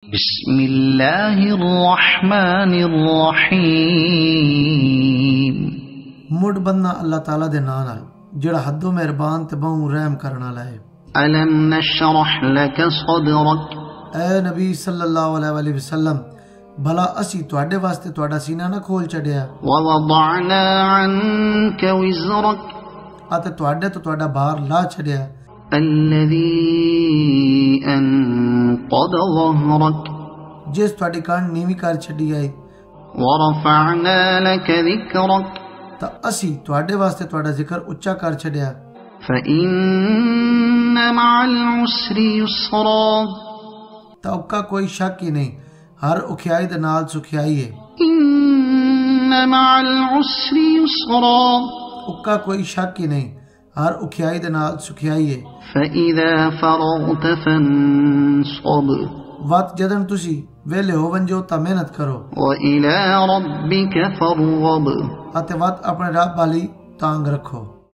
बिस्मिल्लाहिर्रहमानिर्रहीम। मुड़ बनना अल्लाह ताला दे नाम नाल जेड़ा हद्दों मेहरबान ते बहु रहम करने वाला है। अलम नशरह लक सदरक, ए नबी सल्लल्लाहु अलैहि वसल्लम भला असी तुहाडे वास्ते तुहाडा सीना ना खोल छड़िया। व वदअना अन्क विज़रक, अते तुहाडे तो तुहाडा भार ला छड़िया। अल्लज़ी अनक़द ज़हरक, जिस तुहाडी कान नीवी कर छड़ी आई। व रफ़अना लक ज़िक्रक, ता असी तुहाडे वास्ते तुहाडा जिक्र उच्चा कर छड़िया। फ़इन्न मअल उसरि युस्रा, ता उक्का कोई शक ही नहीं, हर उखियाई दे नाल सुखियाई है। इन्न मअल उसरि युस्रा, उक्का कोई शक ही नहीं, हर उखियाई दे नाल सुखियाई है। फ़इज़ा फ़रग़त फ़ंसब, वत जदन तुसी वेले हो वंजो ता मेहनत करो। व इला रब्बिक फ़रग़ब, अते वत अपने रब वाली तांग रखो।